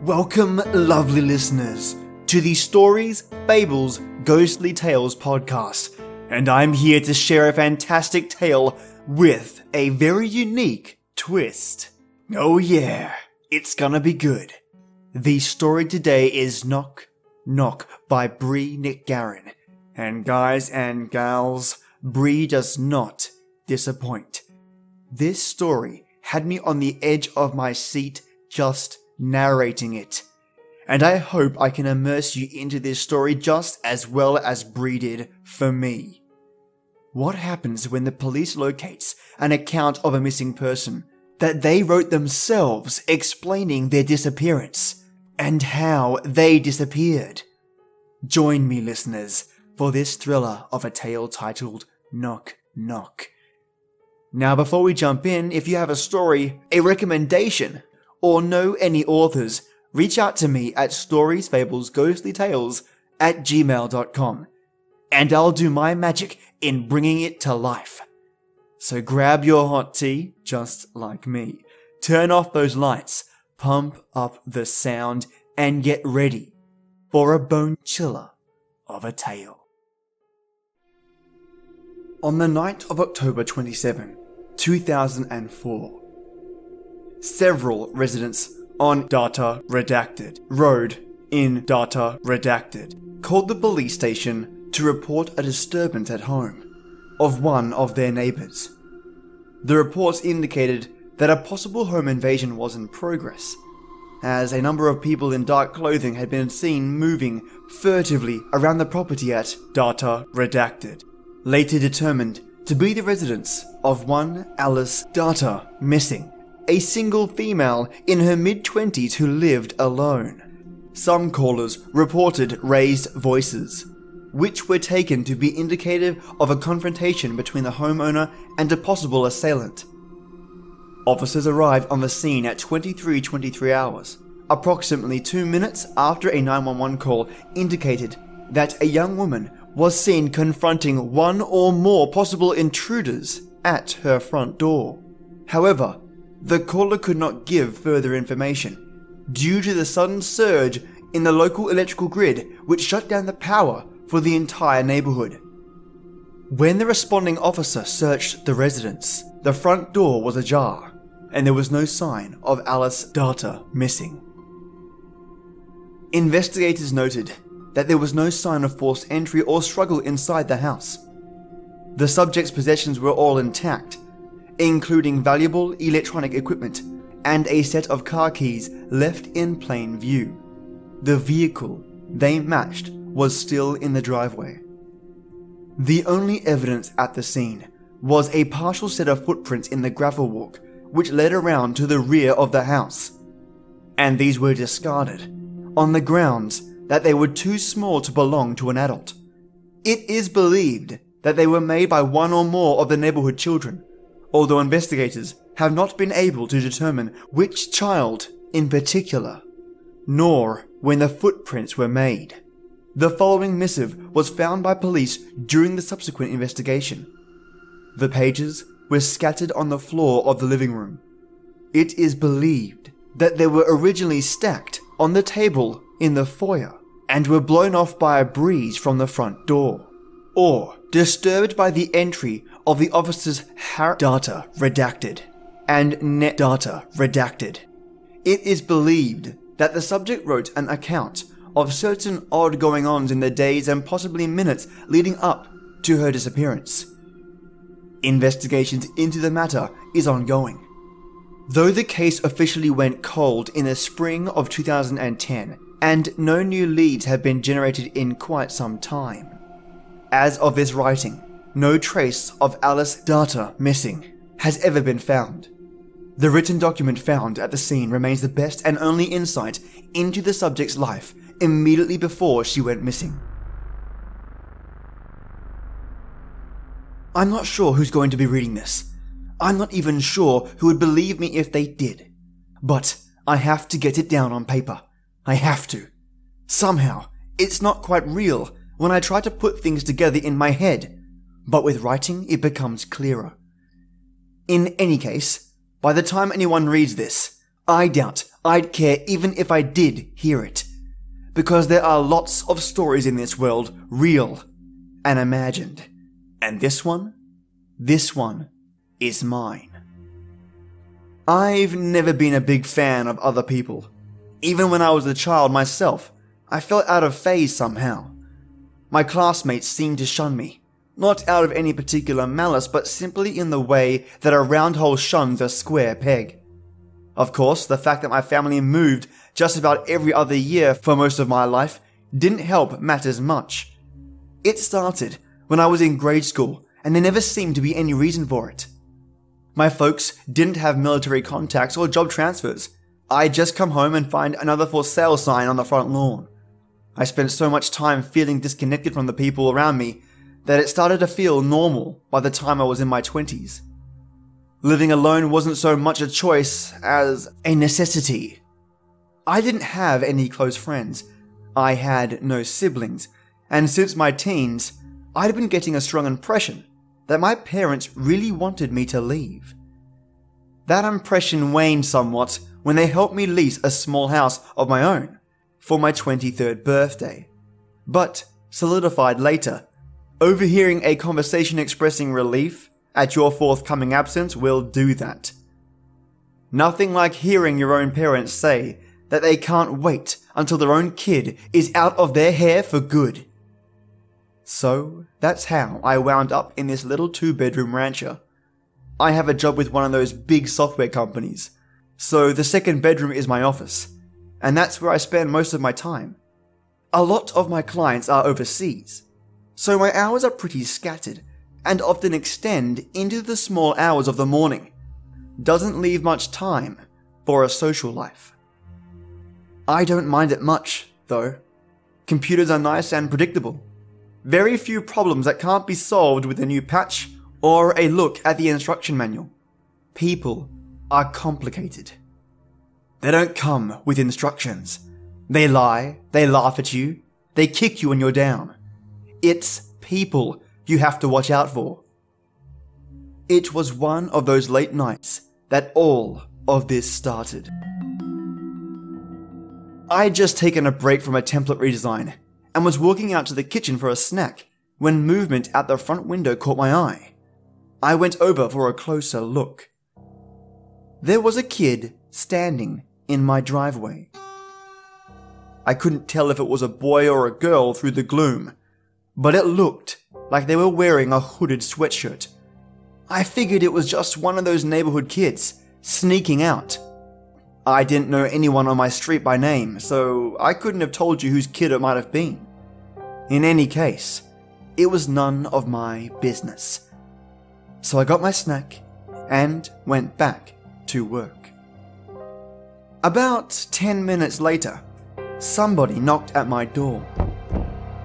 Welcome, lovely listeners, to the Stories, Fables, Ghostly Tales podcast, and I'm here to share a fantastic tale with a very unique twist. Oh yeah, it's gonna be good. The story today is Knock Knock by Bree NicGarran, and guys and gals, Bree does not disappoint. This story had me on the edge of my seat just narrating it, and I hope I can immerse you into this story just as well as Bree did for me. What happens when the police locates an account of a missing person that they wrote themselves explaining their disappearance and how they disappeared? Join me, listeners, for this thriller of a tale titled Knock Knock. Now, before we jump in, if you have a story, a recommendation, or know any authors, reach out to me at StoriesFablesGhostlyTales@gmail.com, and I'll do my magic in bringing it to life. So grab your hot tea, just like me, turn off those lights, pump up the sound, and get ready for a bone chiller of a tale. On the night of October 27, 2004, several residents on Data Redacted Road in Data Redacted called the police station to report a disturbance at home of one of their neighbours. The reports indicated that a possible home invasion was in progress, as a number of people in dark clothing had been seen moving furtively around the property at Data Redacted, later determined to be the residence of one Alice Data Missing, a single female in her mid-20s who lived alone. Some callers reported raised voices, which were taken to be indicative of a confrontation between the homeowner and a possible assailant. Officers arrived on the scene at 23:23 hours, approximately 2 minutes after a 911 call indicated that a young woman was seen confronting one or more possible intruders at her front door. However, the caller could not give further information due to the sudden surge in the local electrical grid, which shut down the power for the entire neighborhood. When the responding officer searched the residence, the front door was ajar, and there was no sign of Alice Data Missing. Investigators noted that there was no sign of forced entry or struggle inside the house. The subject's possessions were all intact, including valuable electronic equipment and a set of car keys left in plain view. The vehicle they matched was still in the driveway. The only evidence at the scene was a partial set of footprints in the gravel walk which led around to the rear of the house, and these were discarded on the grounds that they were too small to belong to an adult. It is believed that they were made by one or more of the neighborhood children, although investigators have not been able to determine which child in particular, nor when the footprints were made. The following missive was found by police during the subsequent investigation. The pages were scattered on the floor of the living room. It is believed that they were originally stacked on the table in the foyer and were blown off by a breeze from the front door, or disturbed by the entry of the officers Data Redacted and Net Data Redacted. It is believed that the subject wrote an account of certain odd going-ons in the days and possibly minutes leading up to her disappearance. Investigations into the matter is ongoing. Though the case officially went cold in the spring of 2010, and no new leads have been generated in quite some time. As of this writing, no trace of Alice Data Missing has ever been found. The written document found at the scene remains the best and only insight into the subject's life immediately before she went missing. I'm not sure who's going to be reading this. I'm not even sure who would believe me if they did. But I have to get it down on paper. I have to. Somehow, it's not quite real when I try to put things together in my head, but with writing it becomes clearer. In any case, by the time anyone reads this, I doubt I'd care even if I did hear it. Because there are lots of stories in this world, real and imagined. And this one is mine. I've never been a big fan of other people. Even when I was a child myself, I felt out of phase somehow. My classmates seemed to shun me, not out of any particular malice, but simply in the way that a round hole shuns a square peg. Of course, the fact that my family moved just about every other year for most of my life didn't help matters much. It started when I was in grade school, and there never seemed to be any reason for it. My folks didn't have military contacts or job transfers. I'd just come home and find another for sale sign on the front lawn. I spent so much time feeling disconnected from the people around me that it started to feel normal by the time I was in my 20s. Living alone wasn't so much a choice as a necessity. I didn't have any close friends. I had no siblings, and since my teens, I'd been getting a strong impression that my parents really wanted me to leave. That impression waned somewhat when they helped me lease a small house of my own for my 23rd birthday, but solidified later. Overhearing a conversation expressing relief at your forthcoming absence will do that. Nothing like hearing your own parents say that they can't wait until their own kid is out of their hair for good. So that's how I wound up in this little 2-bedroom rancher. I have a job with one of those big software companies, so the second bedroom is my office, and that's where I spend most of my time. A lot of my clients are overseas, so my hours are pretty scattered and often extend into the small hours of the morning. Doesn't leave much time for a social life. I don't mind it much, though. Computers are nice and predictable. Very few problems that can't be solved with a new patch or a look at the instruction manual. People are complicated. They don't come with instructions. They lie, they laugh at you, they kick you when you're down. It's people you have to watch out for. It was one of those late nights that all of this started. I'd just taken a break from a template redesign and was walking out to the kitchen for a snack when movement at the front window caught my eye. I went over for a closer look. There was a kid standing in my driveway. I couldn't tell if it was a boy or a girl through the gloom, but it looked like they were wearing a hooded sweatshirt. I figured it was just one of those neighborhood kids sneaking out. I didn't know anyone on my street by name, so I couldn't have told you whose kid it might have been. In any case, it was none of my business. So I got my snack and went back to work. About 10 minutes later, somebody knocked at my door.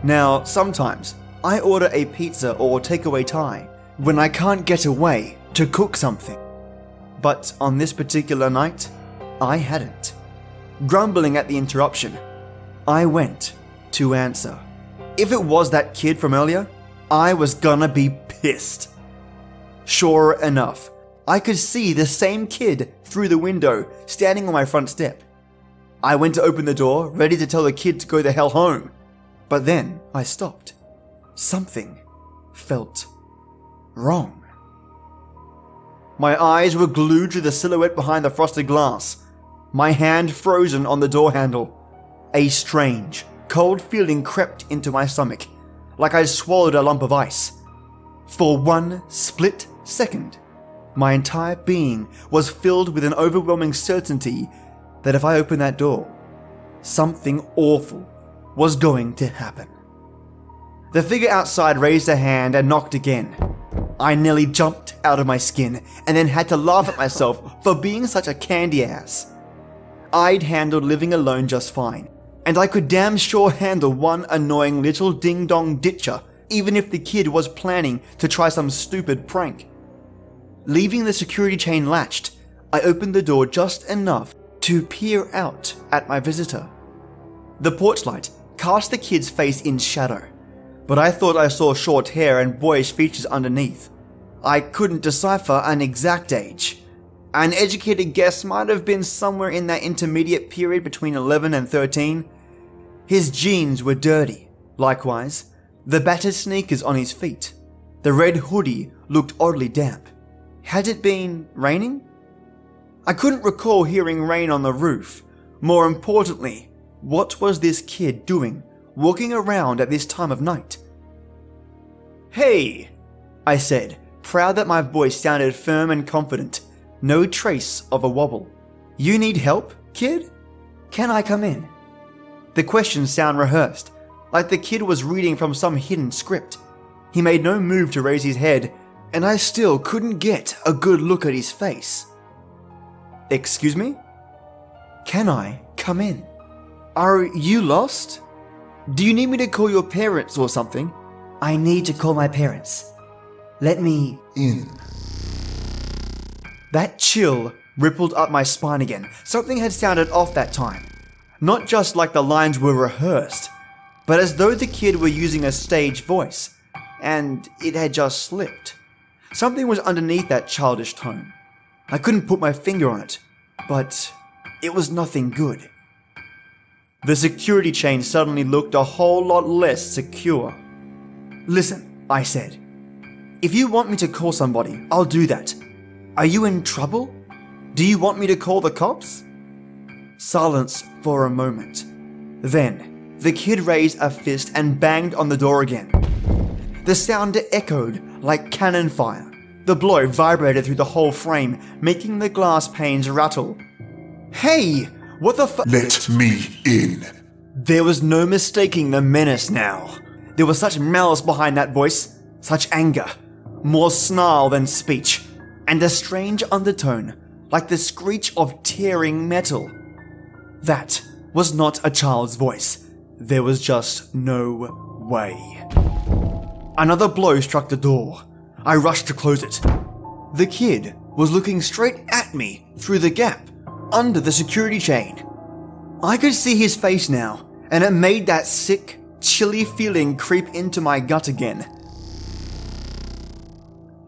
Now, sometimes I order a pizza or takeaway Thai when I can't get away to cook something. But on this particular night, I hadn't. Grumbling at the interruption, I went to answer. If it was that kid from earlier, I was gonna be pissed. Sure enough, I could see the same kid through the window standing on my front step. I went to open the door, ready to tell the kid to go the hell home. But then I stopped. Something felt wrong. My eyes were glued to the silhouette behind the frosted glass, my hand frozen on the door handle. A strange, cold feeling crept into my stomach, like I'd swallowed a lump of ice. For one split second, my entire being was filled with an overwhelming certainty that if I opened that door, something awful was going to happen. The figure outside raised a hand and knocked again. I nearly jumped out of my skin and then had to laugh at myself for being such a candy ass. I'd handled living alone just fine, and I could damn sure handle one annoying little ding-dong ditcher, even if the kid was planning to try some stupid prank. Leaving the security chain latched, I opened the door just enough to peer out at my visitor. The porch light cast the kid's face in shadow, but I thought I saw short hair and boyish features underneath. I couldn't decipher an exact age. An educated guess might have been somewhere in that intermediate period between 11 and 13. His jeans were dirty. Likewise, the battered sneakers on his feet. The red hoodie looked oddly damp. Had it been raining? I couldn't recall hearing rain on the roof. More importantly, what was this kid doing, walking around at this time of night? "Hey," I said, proud that my voice sounded firm and confident. No trace of a wobble. "You need help, kid? Can I come in?" The questions sound rehearsed, like the kid was reading from some hidden script. He made no move to raise his head, and I still couldn't get a good look at his face. "Excuse me? Can I come in? Are you lost? Do you need me to call your parents or something?" "I need to call my parents. Let me in." That chill rippled up my spine again. Something had sounded off that time. Not just like the lines were rehearsed, but as though the kid were using a stage voice, and it had just slipped. Something was underneath that childish tone. I couldn't put my finger on it, but it was nothing good. The security chain suddenly looked a whole lot less secure. "Listen," I said. "If you want me to call somebody, I'll do that. Are you in trouble? Do you want me to call the cops?" Silence for a moment. Then, the kid raised a fist and banged on the door again. The sound echoed like cannon fire. The blow vibrated through the whole frame, making the glass panes rattle. "Hey! What the fu-" "Let me in." There was no mistaking the menace now. There was such malice behind that voice, such anger, more snarl than speech, and a strange undertone, like the screech of tearing metal. That was not a child's voice. There was just no way. Another blow struck the door. I rushed to close it. The kid was looking straight at me through the gap, under the security chain. I could see his face now, and it made that sick, chilly feeling creep into my gut again.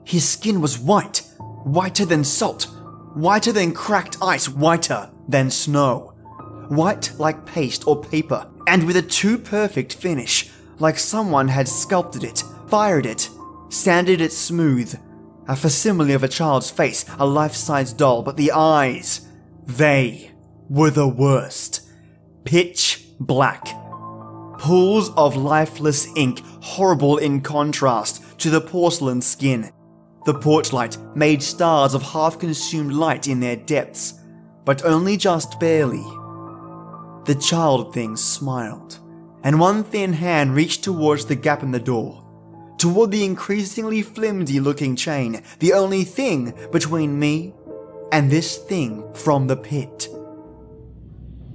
His skin was white, whiter than salt, whiter than cracked ice, whiter than snow. White like paste or paper, and with a too perfect finish, like someone had sculpted it, fired it, sanded it smooth. A facsimile of a child's face, a life-size doll, but the eyes, they were the worst. Pitch black. Pools of lifeless ink, horrible in contrast to the porcelain skin. The porch light made stars of half-consumed light in their depths, but only just barely. The child thing smiled, and one thin hand reached towards the gap in the door, toward the increasingly flimsy-looking chain, the only thing between me and this thing from the pit.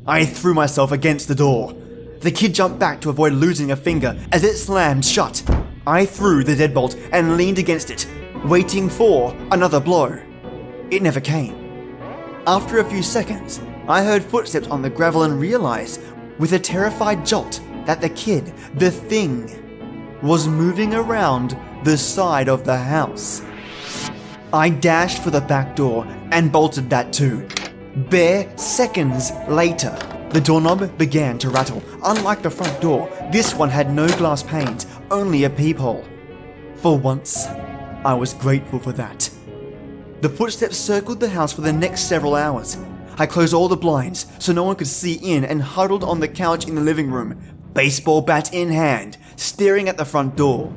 I threw myself against the door. The kid jumped back to avoid losing a finger as it slammed shut. I threw the deadbolt and leaned against it, waiting for another blow. It never came. After a few seconds, I heard footsteps on the gravel and realized, with a terrified jolt, that the kid, the thing, was moving around the side of the house. I dashed for the back door and bolted that too. Bare seconds later, the doorknob began to rattle. Unlike the front door, this one had no glass panes, only a peephole. For once, I was grateful for that. The footsteps circled the house for the next several hours. I closed all the blinds so no one could see in and huddled on the couch in the living room, baseball bat in hand, staring at the front door.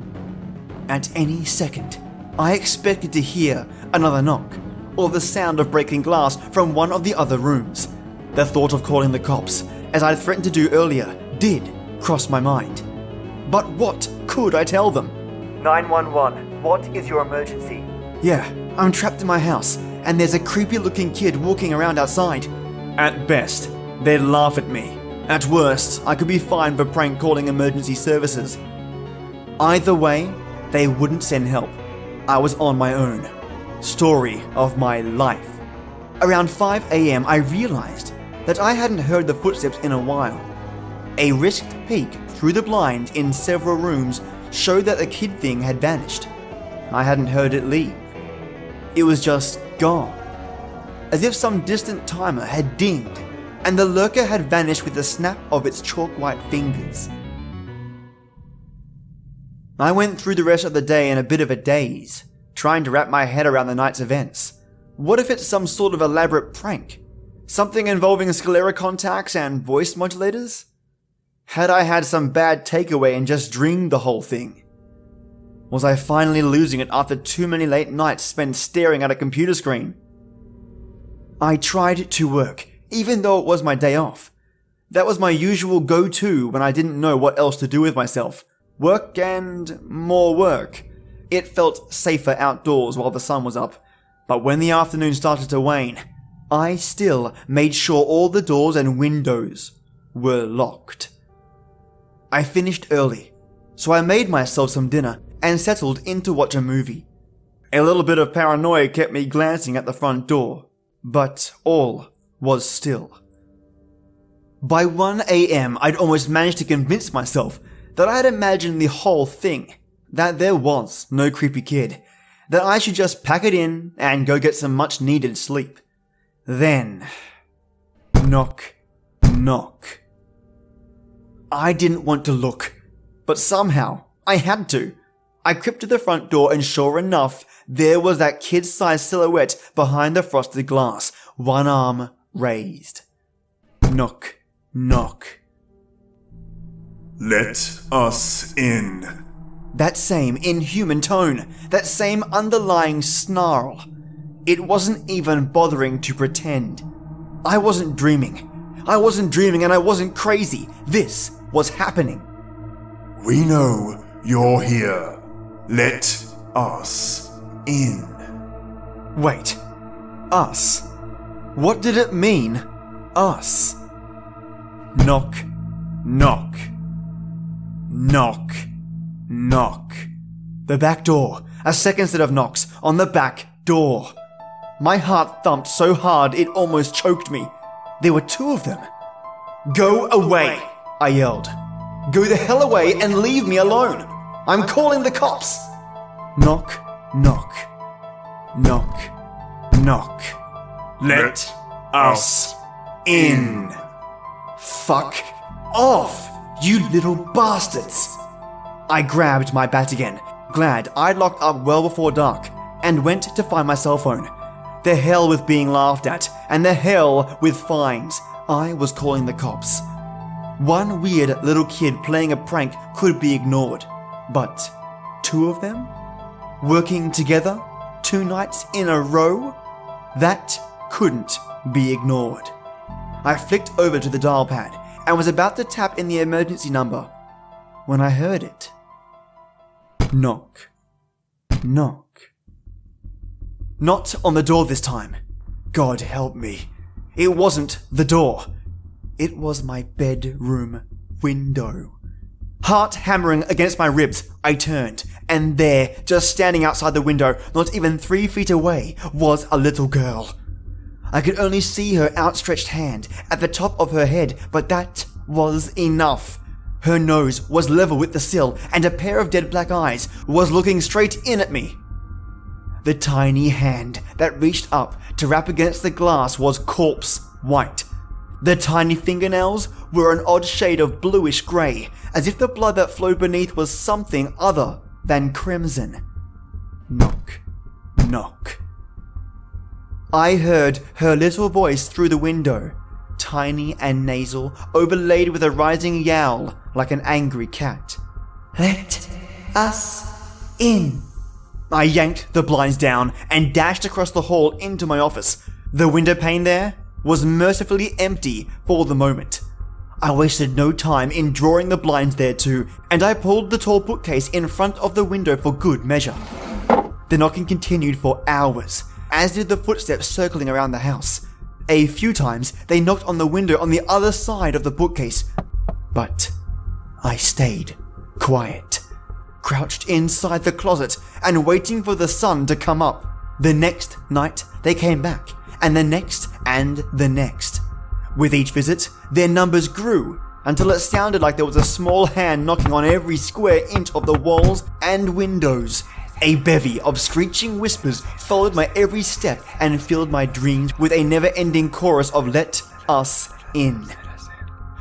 At any second, I expected to hear another knock, or the sound of breaking glass from one of the other rooms. The thought of calling the cops, as I'd threatened to do earlier, did cross my mind. But what could I tell them? 911, what is your emergency? Yeah, I'm trapped in my house, and there's a creepy-looking kid walking around outside. At best, they'd laugh at me. At worst, I could be fined for prank calling emergency services. Either way, they wouldn't send help. I was on my own. Story of my life. Around 5 a.m. I realized that I hadn't heard the footsteps in a while. A risked peek through the blinds in several rooms showed that the kid thing had vanished. I hadn't heard it leave. It was just gone. as if some distant timer had dinged, and the lurker had vanished with the snap of its chalk-white fingers. I went through the rest of the day in a bit of a daze, trying to wrap my head around the night's events. What if it's some sort of elaborate prank? Something involving sclera contacts and voice modulators? Had I had some bad takeaway and just dreamed the whole thing? Was I finally losing it after too many late nights spent staring at a computer screen? I tried to work, even though it was my day off. That was my usual go-to when I didn't know what else to do with myself. Work and more work. It felt safer outdoors while the sun was up, but when the afternoon started to wane, I still made sure all the doors and windows were locked. I finished early, so I made myself some dinner and settled in to watch a movie. A little bit of paranoia kept me glancing at the front door, but all was still. By 1 a.m. I'd almost managed to convince myself that I had imagined the whole thing, that there was no creepy kid, that I should just pack it in and go get some much needed sleep. Then, knock, knock. I didn't want to look, but somehow I had to. I crept to the front door and sure enough, there was that kid-sized silhouette behind the frosted glass, one arm raised. Knock, knock. Let us in. That same inhuman tone, that same underlying snarl. It wasn't even bothering to pretend. I wasn't dreaming. I wasn't dreaming and I wasn't crazy. This was happening. We know you're here. Let us in. Wait. Us? What did it mean? Us? Knock, knock. Knock, knock. The back door. A second set of knocks on the back door. My heart thumped so hard it almost choked me. There were two of them. Go away, I yelled. Go the hell away and leave me alone. I'm calling the cops. Knock, knock. Knock, knock. Let us in. Fuck off, you little bastards. I grabbed my bat again, glad I'd locked up well before dark, and went to find my cell phone. The hell with being laughed at, and the hell with fines. I was calling the cops. One weird little kid playing a prank could be ignored, but two of them? Working together? 2 nights in a row? That couldn't be ignored. I flicked over to the dial pad and was about to tap in the emergency number when I heard it. Knock. Knock. Not on the door this time. God help me. It wasn't the door. It was my bedroom window. Heart hammering against my ribs, I turned, and there, just standing outside the window, not even 3 feet away, was a little girl. I could only see her outstretched hand at the top of her head, but that was enough. Her nose was level with the sill, and a pair of dead black eyes was looking straight in at me. The tiny hand that reached up to rap against the glass was corpse white. The tiny fingernails were an odd shade of bluish grey, as if the blood that flowed beneath was something other than crimson. Knock, knock. I heard her little voice through the window, tiny and nasal, overlaid with a rising yowl like an angry cat. Let us in. I yanked the blinds down and dashed across the hall into my office. The window pane there was mercifully empty for the moment. I wasted no time in drawing the blinds there too, and I pulled the tall bookcase in front of the window for good measure. The knocking continued for hours, as did the footsteps circling around the house. A few times they knocked on the window on the other side of the bookcase, but I stayed quiet, crouched inside the closet and waiting for the sun to come up. The next night they came back, and the next and the next. With each visit, their numbers grew until it sounded like there was a small hand knocking on every square inch of the walls and windows. A bevy of screeching whispers followed my every step and filled my dreams with a never-ending chorus of "Let us in."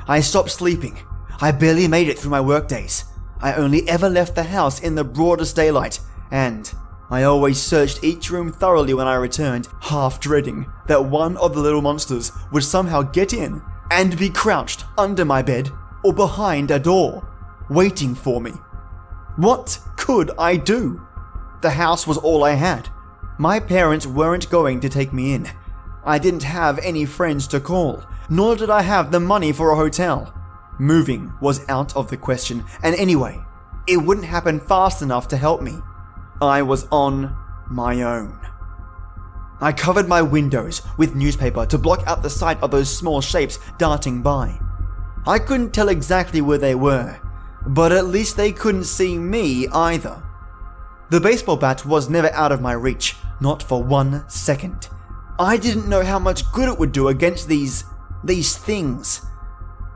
I stopped sleeping. I barely made it through my workdays. I only ever left the house in the broadest daylight, and I always searched each room thoroughly when I returned, half dreading that one of the little monsters would somehow get in and be crouched under my bed or behind a door, waiting for me. What could I do? The house was all I had. My parents weren't going to take me in. I didn't have any friends to call, nor did I have the money for a hotel. Moving was out of the question, and anyway, it wouldn't happen fast enough to help me. I was on my own. I covered my windows with newspaper to block out the sight of those small shapes darting by. I couldn't tell exactly where they were, but at least they couldn't see me either. The baseball bat was never out of my reach, not for 1 second. I didn't know how much good it would do against these things.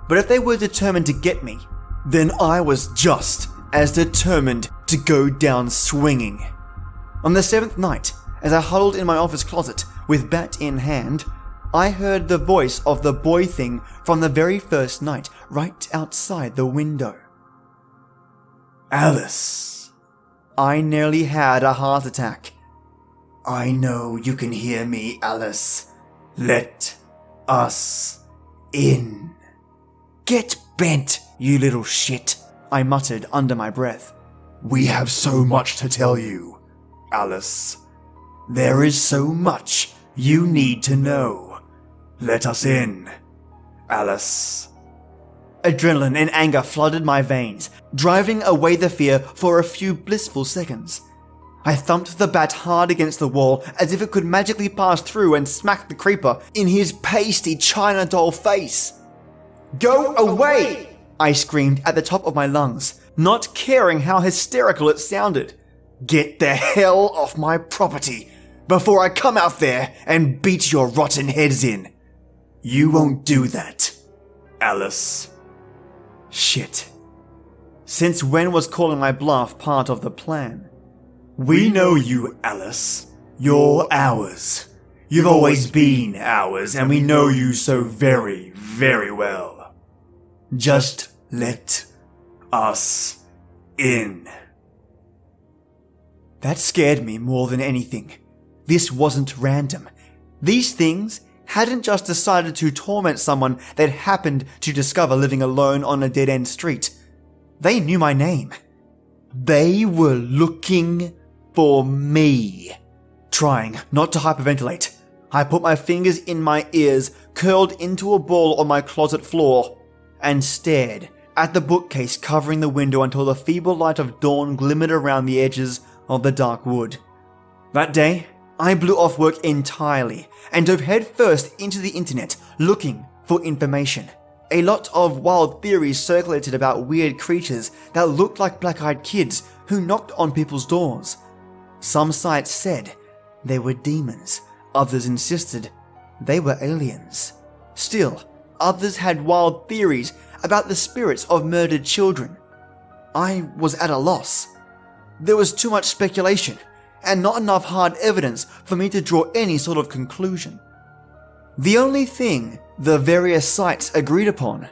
But if they were determined to get me, then I was just as determined to go down swinging. On the 7th night, as I huddled in my office closet with bat in hand, I heard the voice of the boy thing from the very first night right outside the window. Alice. I nearly had a heart attack. I know you can hear me, Alice. Let us in. Get bent, you little shit, I muttered under my breath. We have so much to tell you, Alice. There is so much you need to know. Let us in, Alice. Adrenaline and anger flooded my veins, driving away the fear for a few blissful seconds. I thumped the bat hard against the wall as if it could magically pass through and smack the creeper in his pasty China doll face. "Go away!" I screamed at the top of my lungs, not caring how hysterical it sounded. "Get the hell off my property before I come out there and beat your rotten heads in." You won't do that, Alice. Shit. Since when was calling my bluff part of the plan? We know you, Alice. You're ours. You've always been ours, and we know you so very, very well. Just let us in. That scared me more than anything. This wasn't random. These things hadn't just decided to torment someone they'd happened to discover living alone on a dead-end street. They knew my name. They were looking for me. Trying not to hyperventilate, I put my fingers in my ears, curled into a ball on my closet floor, and stared at the bookcase covering the window until the feeble light of dawn glimmered around the edges of the dark wood. That day, I blew off work entirely and dove headfirst into the internet looking for information. A lot of wild theories circulated about weird creatures that looked like black-eyed kids who knocked on people's doors. Some sites said they were demons, others insisted they were aliens. Still, others had wild theories about the spirits of murdered children. I was at a loss. There was too much speculation, and not enough hard evidence for me to draw any sort of conclusion. The only thing the various sites agreed upon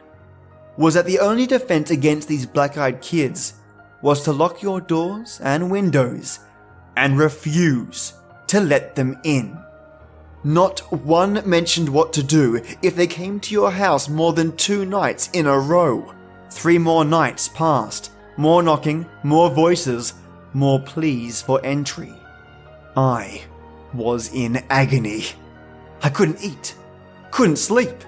was that the only defense against these black-eyed kids was to lock your doors and windows and refuse to let them in. Not one mentioned what to do if they came to your house more than 2 nights in a row. 3 more nights passed. More knocking, more voices, more pleas for entry. I was in agony. I couldn't eat, couldn't sleep,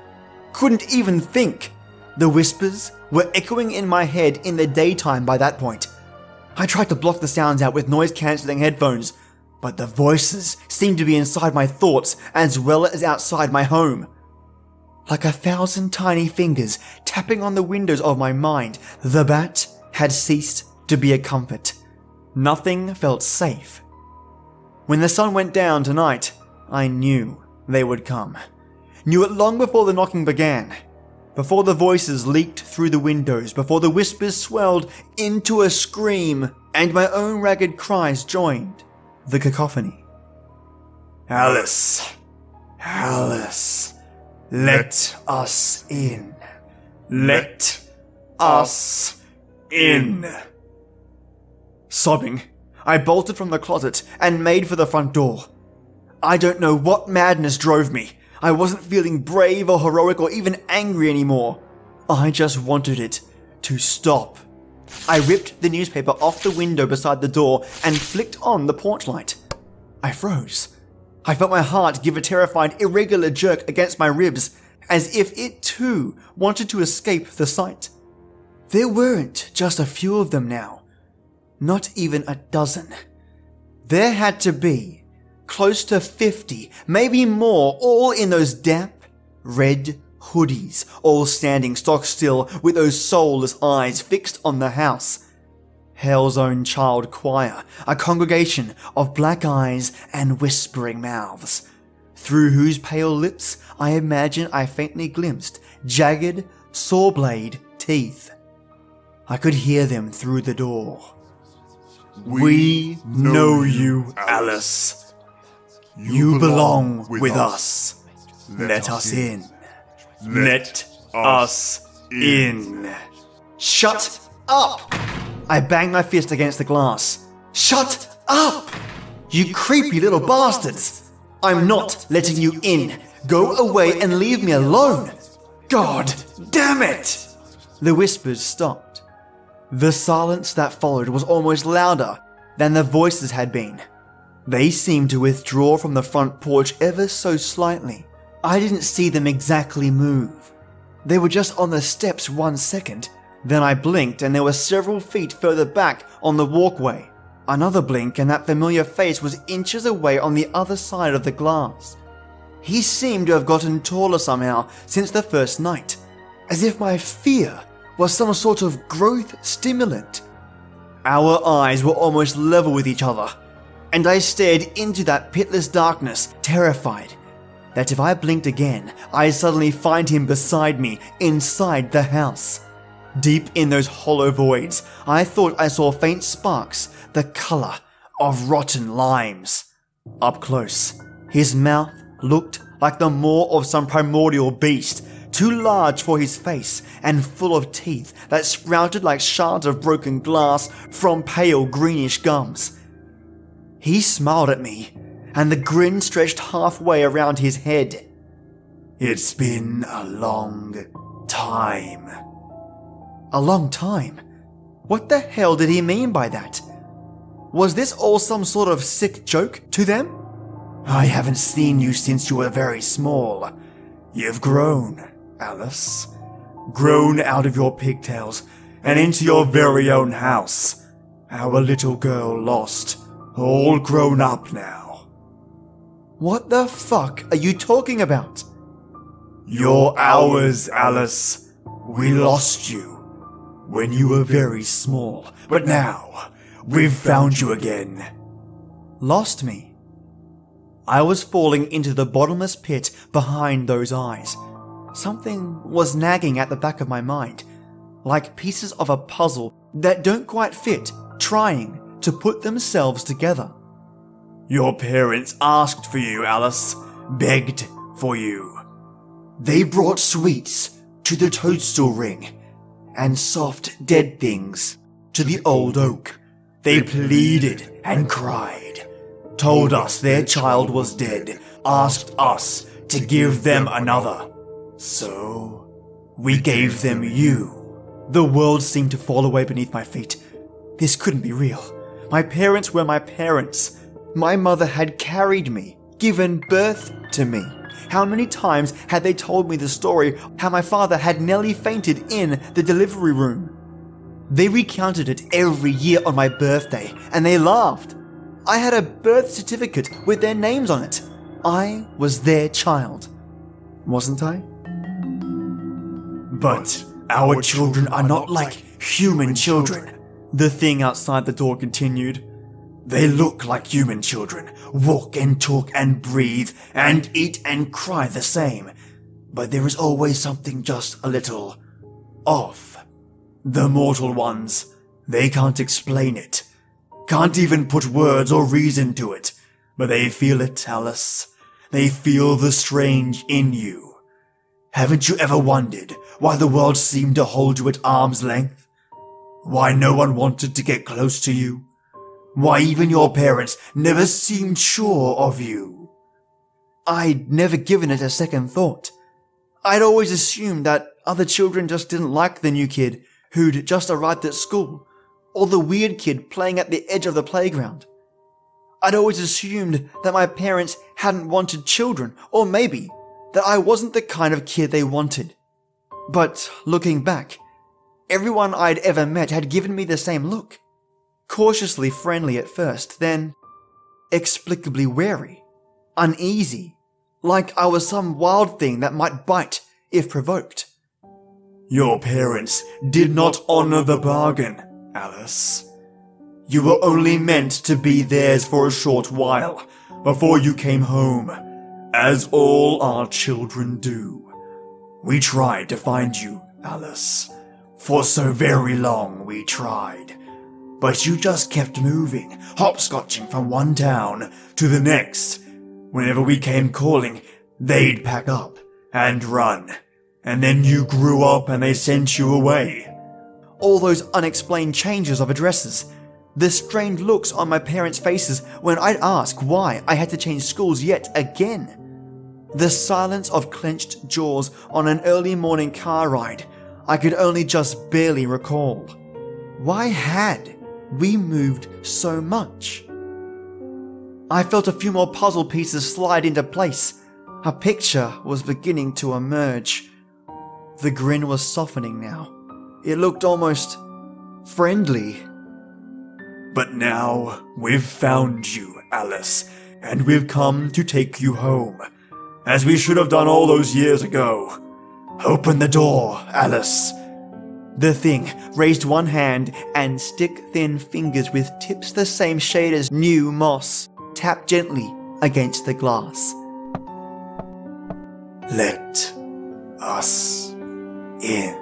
couldn't even think. The whispers were echoing in my head in the daytime by that point. I tried to block the sounds out with noise-cancelling headphones, but the voices seemed to be inside my thoughts as well as outside my home. Like 1,000 tiny fingers tapping on the windows of my mind, the bat had ceased to be a comfort. Nothing felt safe. When the sun went down tonight, I knew they would come. Knew it long before the knocking began. before the voices leaked through the windows, before the whispers swelled into a scream, and my own ragged cries joined the cacophony. Alice, let us in. Let us in. Sobbing, I bolted from the closet and made for the front door. I don't know what madness drove me. I wasn't feeling brave or heroic or even angry anymore. I just wanted it to stop. I ripped the newspaper off the window beside the door and flicked on the porch light. I froze. I felt my heart give a terrified, irregular jerk against my ribs, as if it too wanted to escape the sight. There weren't just a few of them now. Not even a dozen. There had to be close to 50, maybe more, all in those damp, red hoodies, all standing stock still with those soulless eyes fixed on the house. Hell's own child choir, a congregation of black eyes and whispering mouths, through whose pale lips I imagine I faintly glimpsed jagged, saw-blade teeth. I could hear them through the door. We know you, Alice. You belong with us. Let us in. Let us in. Shut up! I banged my fist against the glass. Shut up! You creepy little bastards! I'm not letting you in. Go away and leave me alone. God damn it! The whispers stopped. The silence that followed was almost louder than the voices had been. They seemed to withdraw from the front porch ever so slightly. I didn't see them exactly move. They were just on the steps 1 second. Then I blinked and there were several feet further back on the walkway. Another blink and that familiar face was inches away on the other side of the glass. He seemed to have gotten taller somehow since the first night, as if my fear was some sort of growth stimulant. Our eyes were almost level with each other, and I stared into that pitiless darkness, terrified that if I blinked again, I'd suddenly find him beside me inside the house. Deep in those hollow voids, I thought I saw faint sparks, the color of rotten limes. Up close, his mouth looked like the maw of some primordial beast, too large for his face and full of teeth that sprouted like shards of broken glass from pale greenish gums. He smiled at me, and the grin stretched halfway around his head. It's been a long time. A long time? What the hell did he mean by that? Was this all some sort of sick joke to them? I haven't seen you since you were very small. You've grown, Alice. Grown out of your pigtails and into your very own house. Our little girl lost, all grown up now. What the fuck are you talking about? You're ours, Alice. We lost you when you were very small, but now we've found you again. Lost me? I was falling into the bottomless pit behind those eyes. Something was nagging at the back of my mind, like pieces of a puzzle that don't quite fit, trying to put themselves together. Your parents asked for you, Alice. Begged for you. They brought sweets to the toadstool ring and soft dead things to the old oak. They pleaded and cried, told us their child was dead, asked us to give them another. So we gave them you. The world seemed to fall away beneath my feet. This couldn't be real. My parents were my parents. My mother had carried me, given birth to me. How many times had they told me the story how my father had nearly fainted in the delivery room? They recounted it every year on my birthday, and they laughed. I had a birth certificate with their names on it. I was their child. Wasn't I? But our children are not like human children, the thing outside the door continued. They look like human children, walk and talk and breathe and eat and cry the same. but there is always something just a little off. The mortal ones, they can't explain it, can't even put words or reason to it, but they feel it, Alice. They feel the strange in you. Haven't you ever wondered why the world seemed to hold you at arm's length? Why no one wanted to get close to you? Why even your parents never seemed sure of you? I'd never given it a second thought. I'd always assumed that other children just didn't like the new kid who'd just arrived at school, or the weird kid playing at the edge of the playground. I'd always assumed that my parents hadn't wanted children, or maybe that I wasn't the kind of kid they wanted. But looking back, everyone I'd ever met had given me the same look. Cautiously friendly at first, then explicably wary, uneasy, like I was some wild thing that might bite if provoked. Your parents did not honor the bargain, Alice. You were only meant to be theirs for a short while, before you came home, as all our children do. We tried to find you, Alice. For so very long we tried. But you just kept moving, hopscotching from one town to the next. Whenever we came calling, they'd pack up and run. And then you grew up and they sent you away. All those unexplained changes of addresses, the strange looks on my parents' faces when I'd ask why I had to change schools yet again. The silence of clenched jaws on an early morning car ride I could only just barely recall. Why had we moved so much? I felt a few more puzzle pieces slide into place. A picture was beginning to emerge. The grin was softening now. It looked almost friendly. But now we've found you, Alice, and we've come to take you home, as we should have done all those years ago. Open the door, Alice. The thing raised one hand and stick-thin fingers with tips the same shade as new moss tapped gently against the glass. Let us in.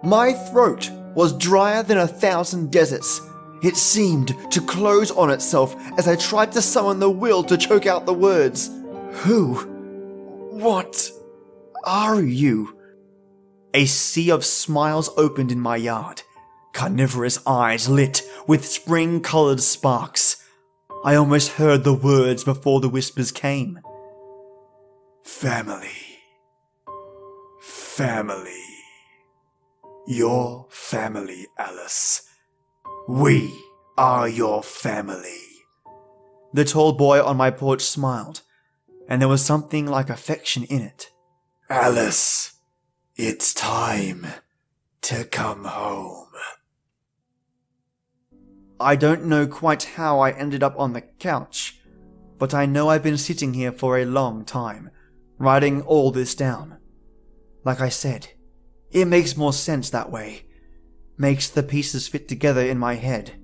My throat was drier than 1,000 deserts. It seemed to close on itself as I tried to summon the will to choke out the words. Who? What are you? A sea of smiles opened in my yard. Carnivorous eyes lit with spring-colored sparks. I almost heard the words before the whispers came. Family. Family. Your family, Alice. We are your family. The tall boy on my porch smiled, and there was something like affection in it. Alice, it's time to come home. I don't know quite how I ended up on the couch, but I know I've been sitting here for a long time, writing all this down. Like I said, it makes more sense that way. Makes the pieces fit together in my head.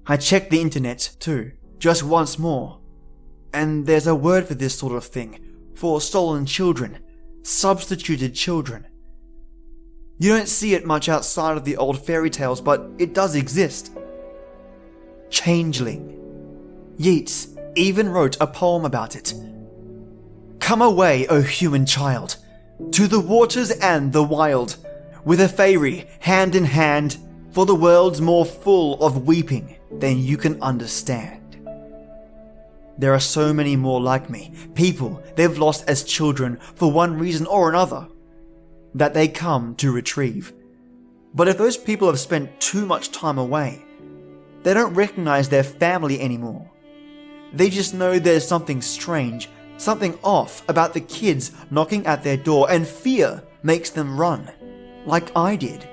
I checked the internet too, just once more. And there's a word for this sort of thing, for stolen children, substituted children. You don't see it much outside of the old fairy tales, but it does exist. Changeling. Yeats even wrote a poem about it. Come away, O human child, to the waters and the wild, with a fairy hand in hand, for the world's more full of weeping than you can understand. There are so many more like me, people they've lost as children for one reason or another, that they come to retrieve. But if those people have spent too much time away, they don't recognize their family anymore. They just know there's something strange, something off about the kids knocking at their door, and fear makes them run, like I did.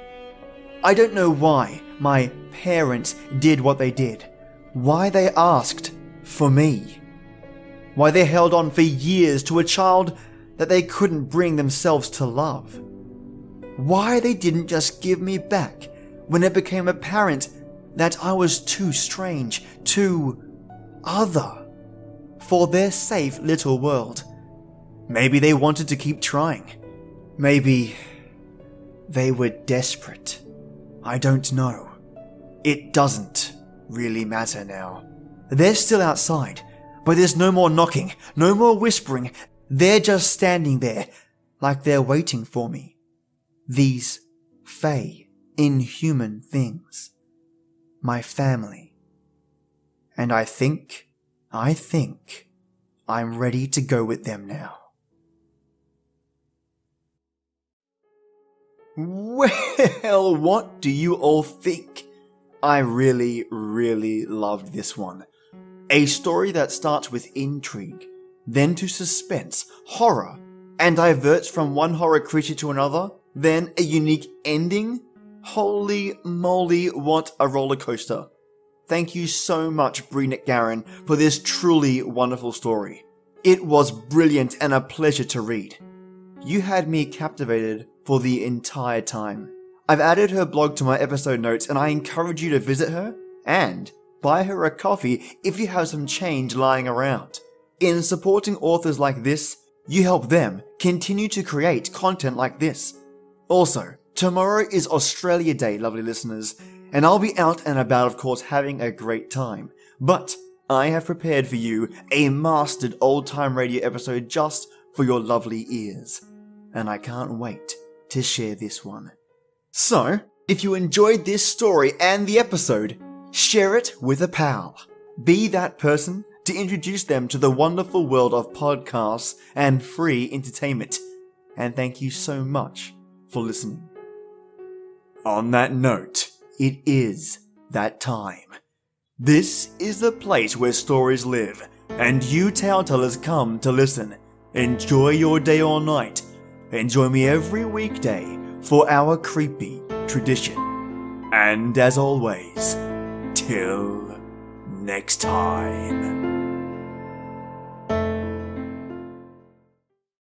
I don't know why my parents did what they did, why they asked for me, why they held on for years to a child that they couldn't bring themselves to love, why they didn't just give me back when it became apparent that I was too strange, too other for their safe little world. Maybe they wanted to keep trying. Maybe they were desperate. I don't know. It doesn't really matter now. They're still outside, but there's no more knocking, no more whispering. They're just standing there, like they're waiting for me. These fey, inhuman things. My family. And I think I'm ready to go with them now. Well, what do you all think? I really loved this one. A story that starts with intrigue, then to suspense, horror, and diverts from one horror creature to another, then a unique ending? Holy moly, what a roller coaster. Thank you so much, Bree NicGarran, for this truly wonderful story. It was brilliant and a pleasure to read. You had me captivated for the entire time. I've added her blog to my episode notes, and I encourage you to visit her and buy her a coffee if you have some change lying around. In supporting authors like this, you help them continue to create content like this. Also, tomorrow is Australia Day, lovely listeners, and I'll be out and about, of course, having a great time. But I have prepared for you a mastered old-time radio episode just for your lovely ears, and I can't wait to share this one. So, if you enjoyed this story and the episode, share it with a pal. Be that person to introduce them to the wonderful world of podcasts and free entertainment. And thank you so much for listening. On that note, it is that time. This is the place where stories live, and you tale tellers come to listen. Enjoy your day or night, and join me every weekday for our creepy tradition. And as always, till next time.